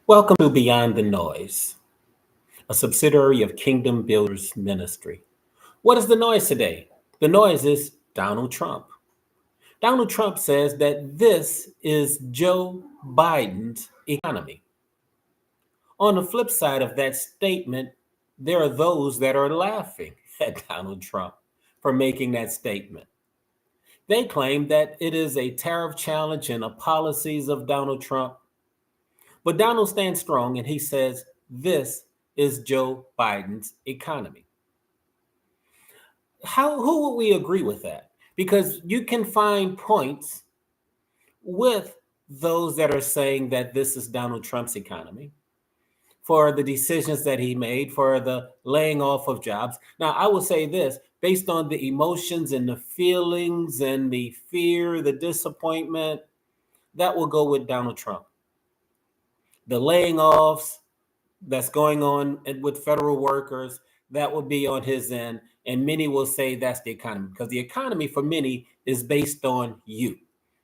Welcome to Beyond the Noise, a subsidiary of Kingdom Builders Ministry. What is the noise today? The noise is Donald Trump. Donald Trump says that this is Joe Biden's economy. On the flip side of that statement, there are those that are laughing at Donald Trump for making that statement. They claim that it is a tariff challenge and the policies of Donald Trump. But Donald stands strong and he says this is Joe Biden's economy. Who would we agree with that? Because you can find points with those that are saying that this is Donald Trump's economy for the decisions that he made, for the laying off of jobs. Now, I will say this based on the emotions and the feelings and the fear, the disappointment, that will go with Donald Trump. The laying offs that's going on with federal workers, that will be on his end. And many will say that's the economy because the economy for many is based on you.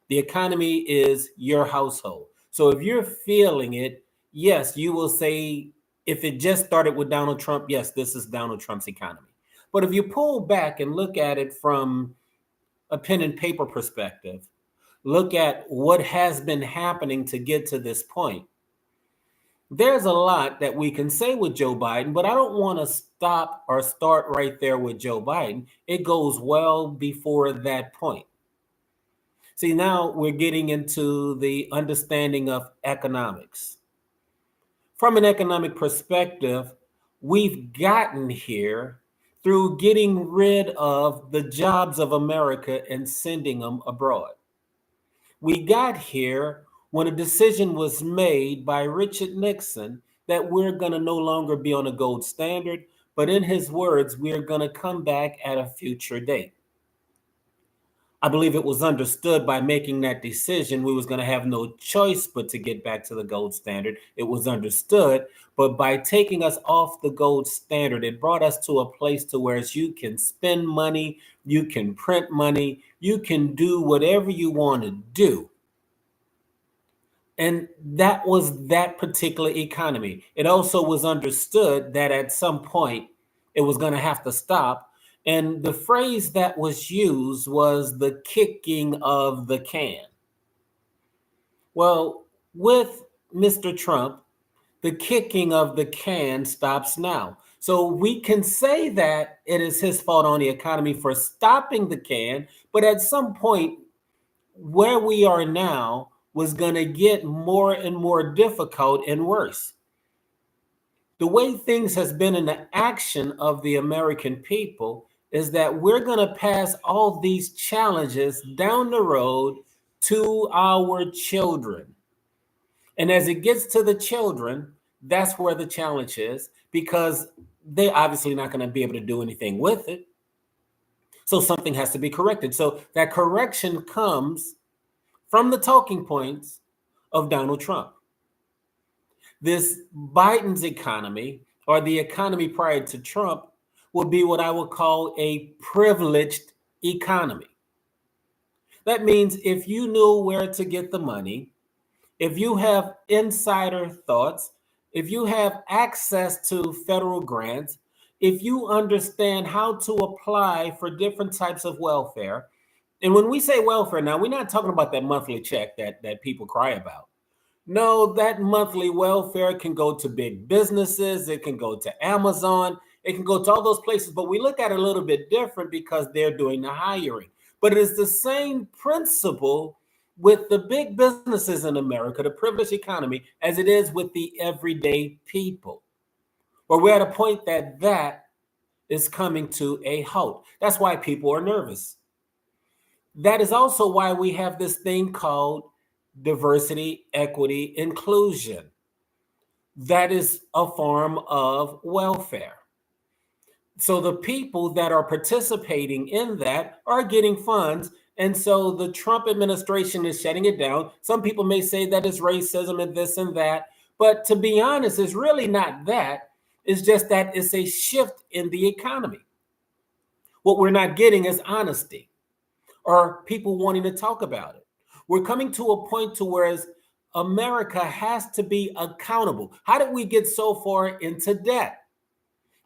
The economy is your household. So if you're feeling it, yes, you will say, if it just started with Donald Trump, yes, this is Donald Trump's economy. But if you pull back and look at it from a pen and paper perspective, look at what has been happening to get to this point, there's a lot that we can say with Joe Biden, but I don't want to stop or start right there with Joe Biden. It goes well before that point. See, now we're getting into the understanding of economics. From an economic perspective, we've gotten here through getting rid of the jobs of America and sending them abroad. We got here when a decision was made by Richard Nixon that we're going to no longer be on a gold standard, but in his words, we're going to come back at a future date. I believe it was understood by making that decision we was going to have no choice but to get back to the gold standard. It was understood, but by taking us off the gold standard, it brought us to a place to where you can spend money, you can print money, you can do whatever you want to do. And that was that particular economy. It also was understood that at some point it was going to have to stop. And the phrase that was used was the kicking of the can. Well, with Mr. Trump, the kicking of the can stops now. So we can say that it is his fault on the economy for stopping the can, but at some point, where we are now was going to get more and more difficult and worse. The way things has been in the action of the American people is that we're going to pass all these challenges down the road to our children. And as it gets to the children, that's where the challenge is because they're obviously not going to be able to do anything with it. So something has to be corrected. So that correction comes from the talking points of Donald Trump. This Biden's economy, or the economy prior to Trump, will be what I would call a privileged economy. That means if you knew where to get the money, if you have insider thoughts, if you have access to federal grants, if you understand how to apply for different types of welfare, and when we say welfare now, we're not talking about that monthly check that people cry about. No, that monthly welfare can go to big businesses. It can go to Amazon. It can go to all those places. But we look at it a little bit different because they're doing the hiring. But it is the same principle with the big businesses in America, the privileged economy, as it is with the everyday people. But we're at a point that is coming to a halt. That's why people are nervous. That is also why we have this thing called diversity, equity, inclusion. That is a form of welfare. So the people that are participating in that are getting funds. And so the Trump administration is shutting it down. Some people may say that it's racism and this and that. But to be honest, it's really not that. It's just that it's a shift in the economy. What we're not getting is honesty or people wanting to talk about it. We're coming to a point to where America has to be accountable. How did we get so far into debt?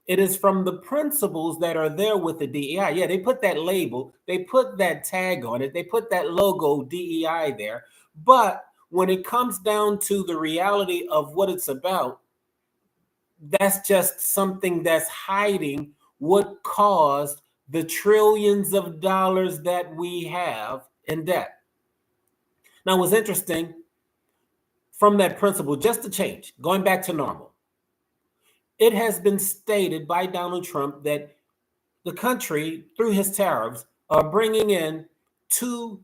It is from the principles that are there with the DEI. Yeah, they put that label, they put that tag on it, they put that logo DEI there. But when it comes down to the reality of what it's about, that's just something that's hiding what caused the trillions of dollars that we have in debt. Now, what's interesting from that principle, just to change, going back to normal, it has been stated by Donald Trump that the country, through his tariffs, are bringing in $2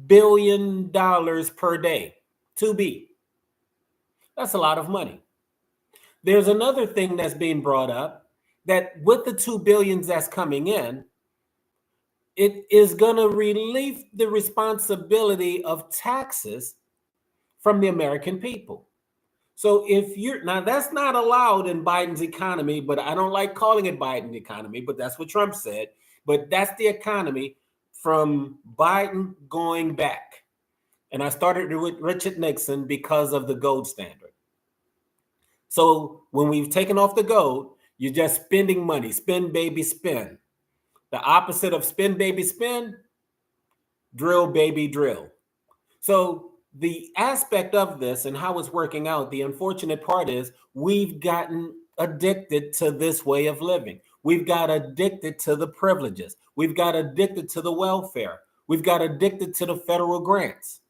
billion per day. 2B. That's a lot of money. There's another thing that's being brought up that with the 2 billions that's coming in, it is going to relieve the responsibility of taxes from the American people. So if you're now, that's not allowed in Biden's economy, but I don't like calling it Biden's economy, but that's what Trump said. But that's the economy from Biden going back. And I started with Richard Nixon because of the gold standard. So when we've taken off the gold, you're just spending money, spend, baby, spend. The opposite of spend, baby, spend, drill, baby, drill. So the aspect of this and how it's working out, the unfortunate part is we've gotten addicted to this way of living. We've got addicted to the privileges. We've got addicted to the welfare. We've got addicted to the federal grants.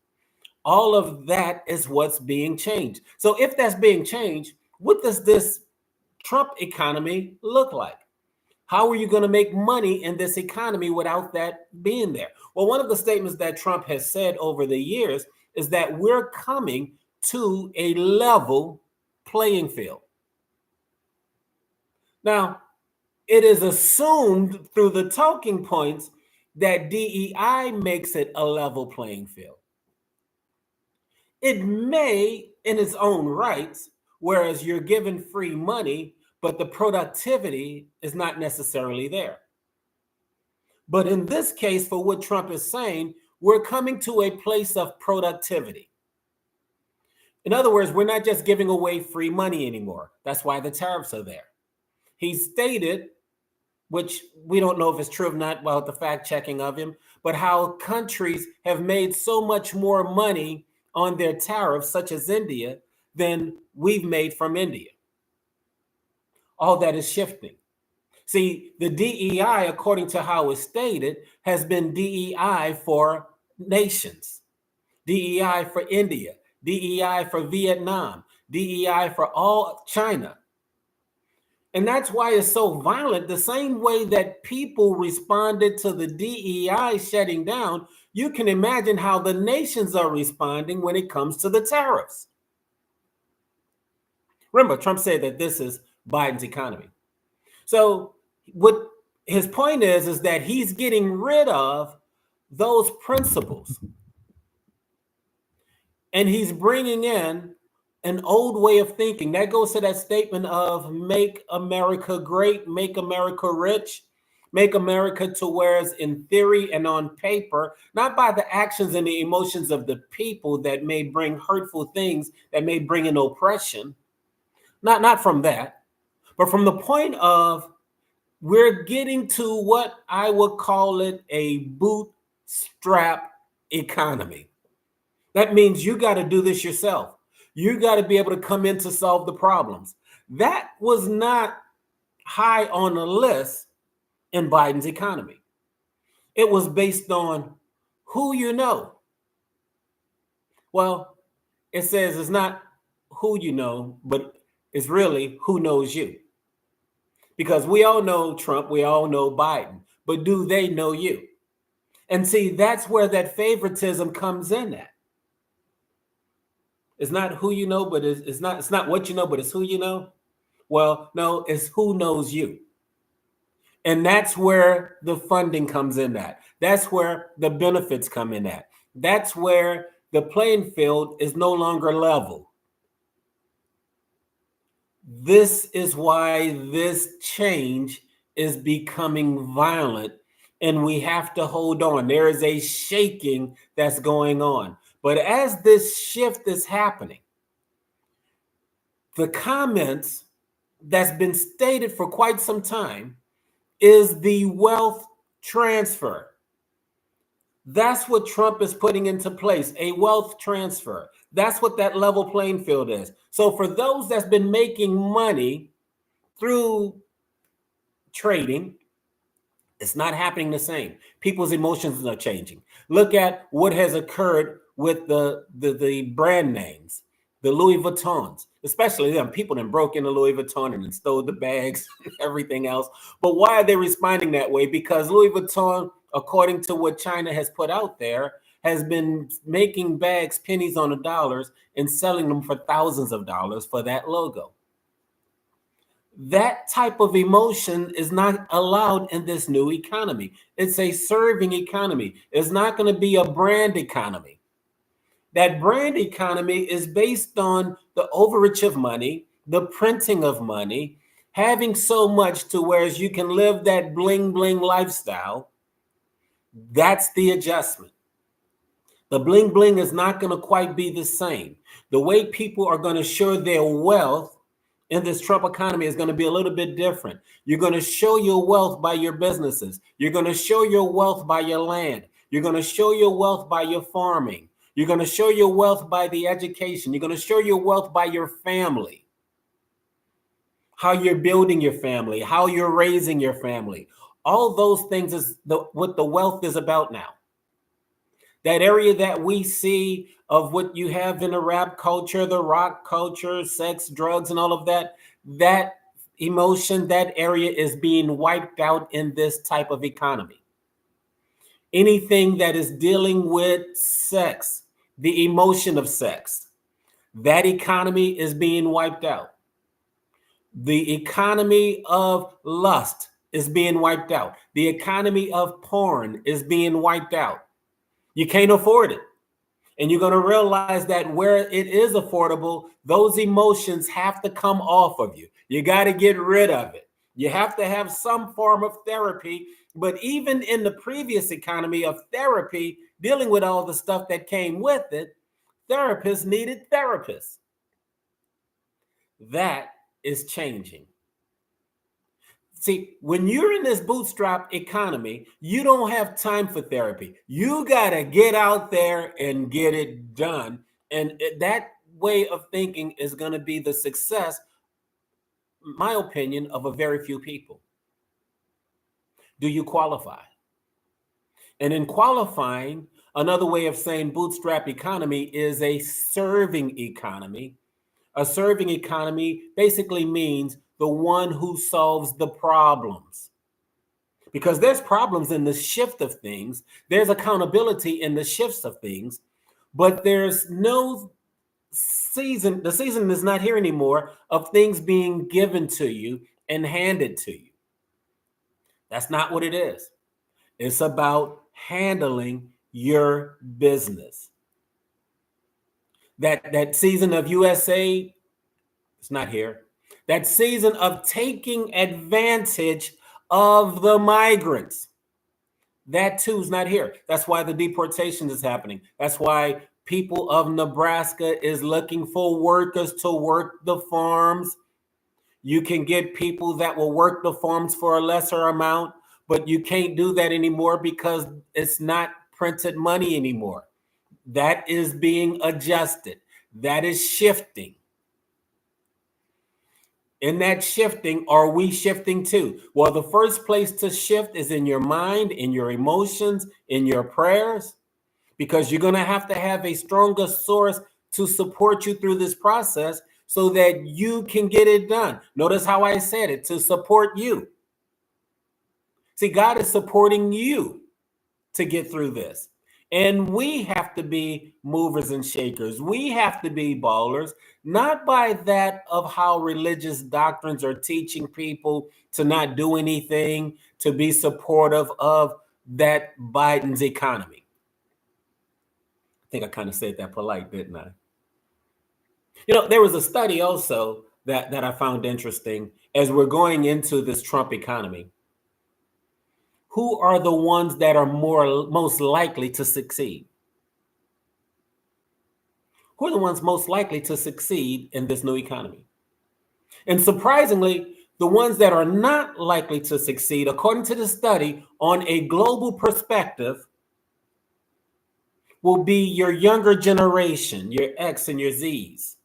All of that is what's being changed. So if that's being changed, what does this Trump economy look like? How are you going to make money in this economy without that being there? Well, one of the statements that Trump has said over the years is that we're coming to a level playing field. Now, it is assumed through the talking points that DEI makes it a level playing field. It may in its own rights, whereas you're given free money, but the productivity is not necessarily there. But in this case, for what Trump is saying, we're coming to a place of productivity. In other words, we're not just giving away free money anymore. That's why the tariffs are there. He stated, which we don't know if it's true or not about the fact checking of him, but how countries have made so much more money on their tariffs, such as India, than we've made from India. All that is shifting. See, the DEI, according to how it's stated, has been DEI for nations, DEI for India, DEI for Vietnam, DEI for all China. And that's why it's so violent. The same way that people responded to the DEI shutting down, you can imagine how the nations are responding when it comes to the tariffs. Remember, Trump said that this is Biden's economy. So what his point is that he's getting rid of those principles. And he's bringing in an old way of thinking. That goes to that statement of make America great, make America rich, make America to whereas in theory and on paper, not by the actions and the emotions of the people that may bring hurtful things, that may bring in oppression, not from that, but from the point of we're getting to what I would call it a bootstrap economy. That means you got to do this yourself. You got to be able to come in to solve the problems. That was not high on the list in Biden's economy. It was based on who you know. Well, it says it's not who you know, but it's really who knows you. Because we all know Trump, we all know Biden, but do they know you? And see, that's where that favoritism comes in at. It's not who you know, but it's not what you know, but it's who you know. Well, no, it's who knows you. And that's where the funding comes in at. That's where the benefits come in at. That's where the playing field is no longer level. This is why this change is becoming violent, and we have to hold on. There is a shaking that's going on. But as this shift is happening, the comments that's been stated for quite some time is the wealth transfer. That's what Trump is putting into place, a wealth transfer. That's what that level playing field is. So for those that's been making money through trading, it's not happening the same. People's emotions are changing. Look at what has occurred with the brand names, the Louis Vuittons, especially them. People that broke into Louis Vuitton and stole the bags and everything else. But why are they responding that way? Because Louis Vuitton, according to what China has put out there, has been making bags pennies on the dollars and selling them for thousands of dollars for that logo. That type of emotion is not allowed in this new economy. It's a serving economy. It's not going to be a brand economy. That brand economy is based on the overreach of money, the printing of money, having so much to whereas you can live that bling bling lifestyle. That's the adjustment. The bling bling is not going to quite be the same. The way people are going to show their wealth in this Trump economy is going to be a little bit different. You're going to show your wealth by your businesses. You're going to show your wealth by your land. You're going to show your wealth by your farming. You're going to show your wealth by the education. You're going to show your wealth by your family. How you're building your family, how you're raising your family. All those things is what the wealth is about now. That area that we see of what you have in the rap culture, the rock culture, sex, drugs, and all of that, that emotion, that area is being wiped out in this type of economy. Anything that is dealing with sex, the emotion of sex, that economy is being wiped out. The economy of lust is being wiped out. The economy of porn is being wiped out. You can't afford it. And you're going to realize that where it is affordable, those emotions have to come off of you. You got to get rid of it. You have to have some form of therapy. But even in the previous economy of therapy, dealing with all the stuff that came with it, therapists needed therapists. That is changing. See, when you're in this bootstrap economy, you don't have time for therapy. You got to get out there and get it done. And that way of thinking is going to be the success, my opinion, of a very few people. Do you qualify? And in qualifying, another way of saying bootstrap economy is a serving economy. A serving economy basically means the one who solves the problems. Because there's problems in the shift of things, there's accountability in the shifts of things, but there's no season, the season is not here anymore of things being given to you and handed to you. That's not what it is. It's about handling your business. That season of USA, it's not here. That season of taking advantage of the migrants, that too is not here. That's why the deportation is happening. That's why people of Nebraska is looking for workers to work the farms. You can get people that will work the farms for a lesser amount, but you can't do that anymore because it's not printed money anymore. That is being adjusted. That is shifting. In that shifting, are we shifting too? Well, the first place to shift is in your mind, in your emotions, in your prayers, because you're going to have a stronger source to support you through this process so that you can get it done. Notice how I said it, to support you. See, God is supporting you to get through this. And we have to be movers and shakers. We have to be ballers, not by that of how religious doctrines are teaching people to not do anything, to be supportive of that Biden's economy. I think I kind of said that polite, didn't I? You know, there was a study also that I found interesting as we're going into this Trump economy. Who are the ones that are most likely to succeed? Who are the ones most likely to succeed in this new economy? And surprisingly, the ones that are not likely to succeed, according to the study, on a global perspective, will be your younger generation, your X and your Zs.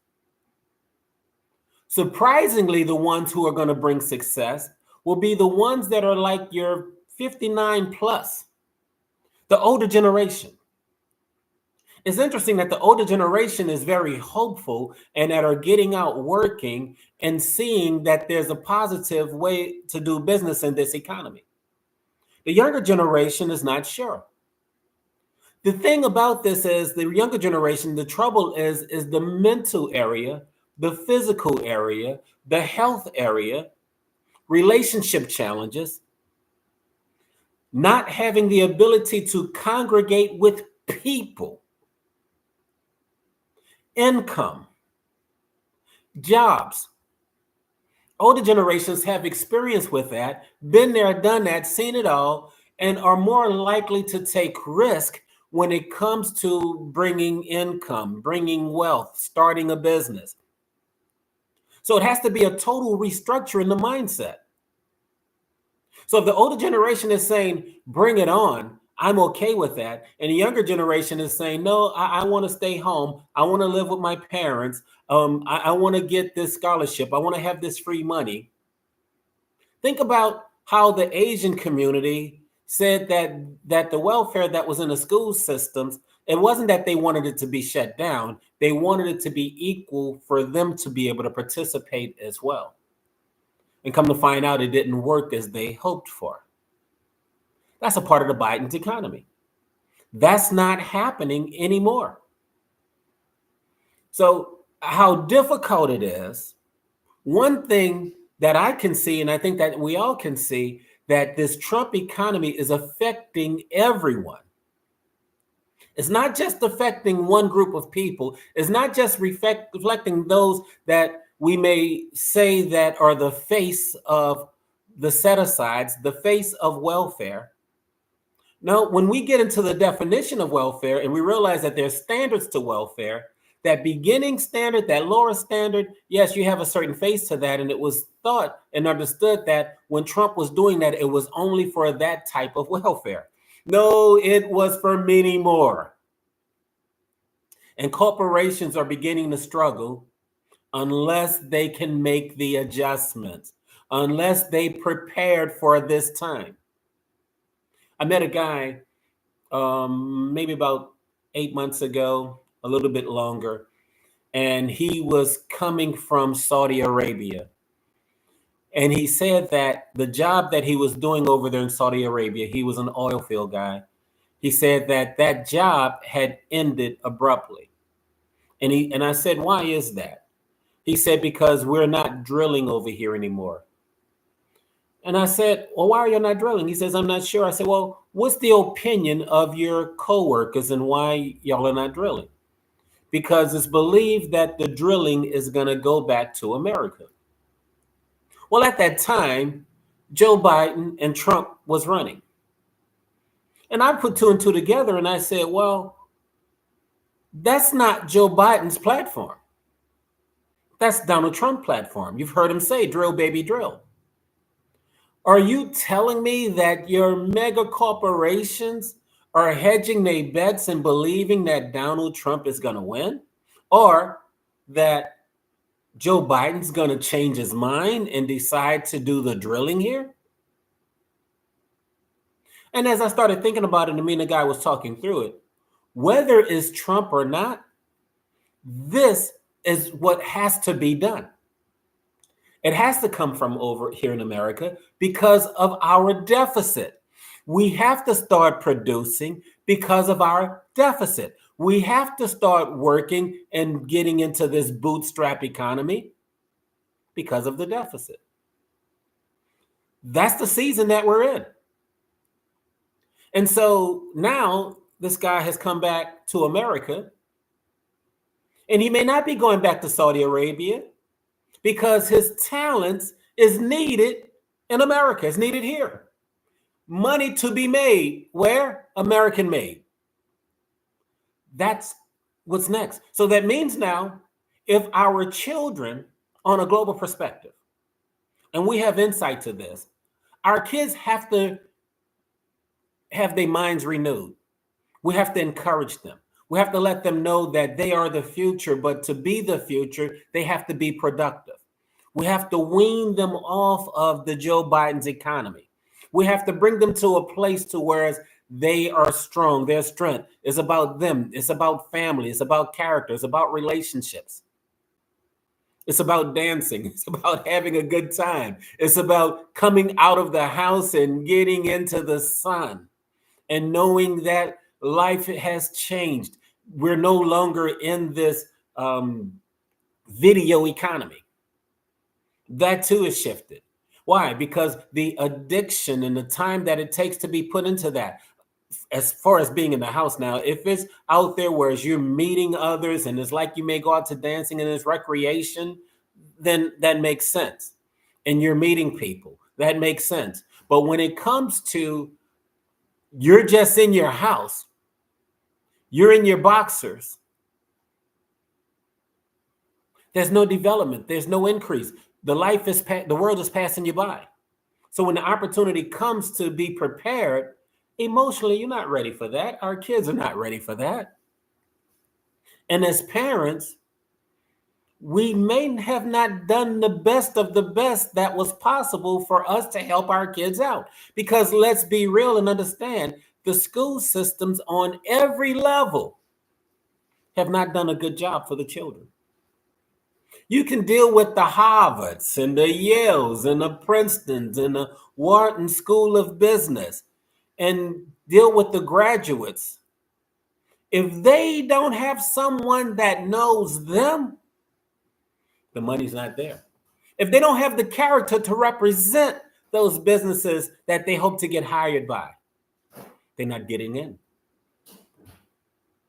Surprisingly, the ones who are going to bring success will be the ones that are like your 59 plus, the older generation. It's interesting that the older generation is very hopeful and that are getting out working and seeing that there's a positive way to do business in this economy. The younger generation is not sure. The thing about this is the younger generation, the trouble is the mental area, the physical area, the health area, relationship challenges, not having the ability to congregate with people, income, jobs. Older generations have experience with that, been there, done that, seen it all, and are more likely to take risk when it comes to bringing income, bringing wealth, starting a business. So it has to be a total restructure in the mindset. So if the older generation is saying, bring it on, I'm okay with that. And the younger generation is saying, no, I want to stay home. I want to live with my parents. I want to get this scholarship. I want to have this free money. Think about how the Asian community said that the welfare that was in the school systems, it wasn't that they wanted it to be shut down. They wanted it to be equal for them to be able to participate as well. And come to find out, it didn't work as they hoped for. That's a part of the Biden's economy. That's not happening anymore. So how difficult it is, one thing that I can see, and I think that we all can see, that this Trump economy is affecting everyone. It's not just affecting one group of people. It's not just reflecting those that we may say that are the face of the set-asides, the face of welfare. No, when we get into the definition of welfare and we realize that there's standards to welfare, that beginning standard, that lower standard, yes, you have a certain face to that. And it was thought and understood that when Trump was doing that, it was only for that type of welfare. No, it was for many more. And corporations are beginning to struggle unless they can make the adjustments, unless they prepared for this time. I met a guy maybe about 8 months ago, a little bit longer, and he was coming from Saudi Arabia. And he said that the job that he was doing over there in Saudi Arabia, he was an oil field guy. He said that that job had ended abruptly. And I said, why is that? He said, because we're not drilling over here anymore. And I said, well, why are you not drilling? He says, I'm not sure. I said, well, what's the opinion of your coworkers and why y'all are not drilling? Because it's believed that the drilling is going to go back to America. Well, at that time, Joe Biden and Trump was running. And I put two and two together and I said, well, that's not Joe Biden's platform. That's Donald Trump's platform. You've heard him say, drill, baby, drill. Are you telling me that your mega corporations are hedging their bets and believing that Donald Trump is going to win? Or that Joe Biden's going to change his mind and decide to do the drilling here? And as I started thinking about it, and me and the guy was talking through it, whether it's Trump or not, this is what has to be done. It has to come from over here in America because of our deficit. We have to start producing because of our deficit. We have to start working and getting into this bootstrap economy because of the deficit. That's the season that we're in. And so now this guy has come back to America, and he may not be going back to Saudi Arabia because his talents is needed in America. It's needed here. Money to be made where? American made. That's What's next? So that means now, if our children, on a global perspective, and we have insight to this, our kids have to have their minds renewed. We have to encourage them. We have to let them know that they are the future, but to be the future, they have to be productive. We have to wean them off of the Joe Biden's economy. We have to bring them to a place to where they are strong. Their strength is about them. It's about family. It's about character. It's about relationships. It's about dancing. It's about having a good time. It's about coming out of the house and getting into the sun and knowing that life has changed. We're no longer in this video economy. That too is shifted. Why? Because the addiction and the time that it takes to be put into that, as far as being in the house now, if it's out there whereas you're meeting others and it's like you may go out to dancing and it's recreation, then that makes sense. And you're meeting people, that makes sense. But when it comes to you're just in your house, you're in your boxers, there's no development, there's no increase. The world is passing you by. So when the opportunity comes to be prepared, emotionally, you're not ready for that. Our kids are not ready for that. And as parents, we may have not done the best of the best that was possible for us to help our kids out. Because let's be real and understand, the school systems on every level have not done a good job for the children. You can deal with the Harvards and the Yales and the Princetons and the Wharton School of Business and deal with the graduates. If they don't have someone that knows them, the money's not there. If they don't have the character to represent those businesses that they hope to get hired by, they're not getting in.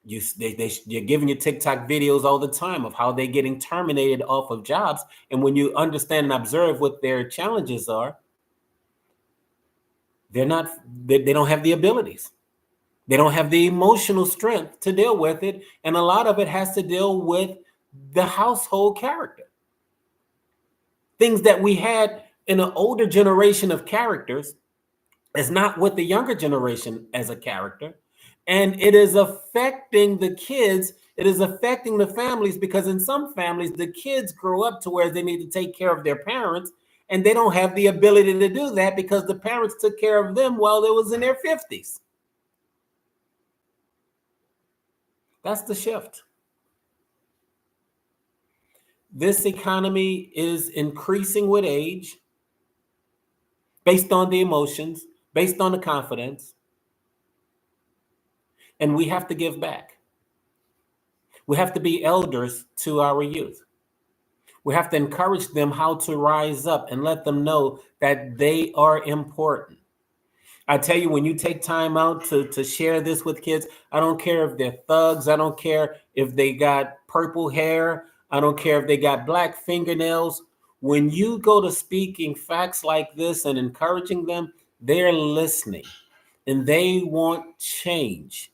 You're giving you TikTok videos all the time of how they're getting terminated off of jobs. And when you understand and observe what their challenges are, they don't have the abilities. They don't have the emotional strength to deal with it. And a lot of it has to deal with the household character. Things that we had in an older generation of characters is not with the younger generation as a character. And it is affecting the kids. It is affecting the families because in some families, the kids grow up to where they need to take care of their parents and they don't have the ability to do that because the parents took care of them while they was in their 50s. That's the shift. This economy is increasing with age based on the emotions, based on the confidence. And we have to give back. We have to be elders to our youth. We have to encourage them how to rise up and let them know that they are important. I tell you, when you take time out to share this with kids, I don't care if they're thugs. I don't care if they got purple hair. I don't care if they got black fingernails. When you go to speaking facts like this and encouraging them, they're listening and they want change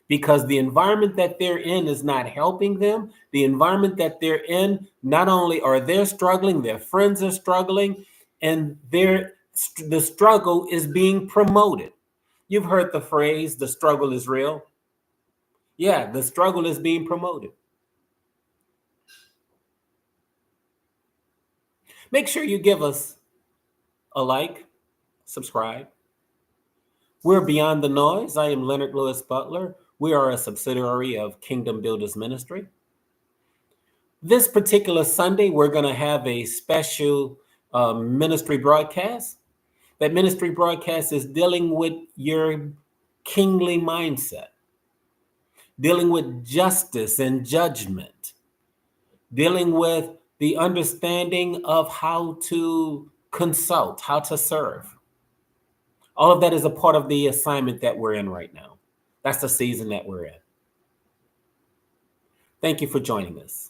because the environment that they're in is not helping them. The environment that they're in, not only are they struggling, their friends are struggling, and the struggle is being promoted. You've heard the phrase, the struggle is real. Yeah, the struggle is being promoted. Make sure you give us a like, subscribe. We're Beyond the Noise. I am Leonard Lewis Butler. We are a subsidiary of Kingdom Builders Ministry. This particular Sunday, we're going to have a special ministry broadcast. That ministry broadcast is dealing with your kingly mindset, dealing with justice and judgment, dealing with the understanding of how to consult, how to serve. All of that is a part of the assignment that we're in right now. That's the season that we're in. Thank you for joining us.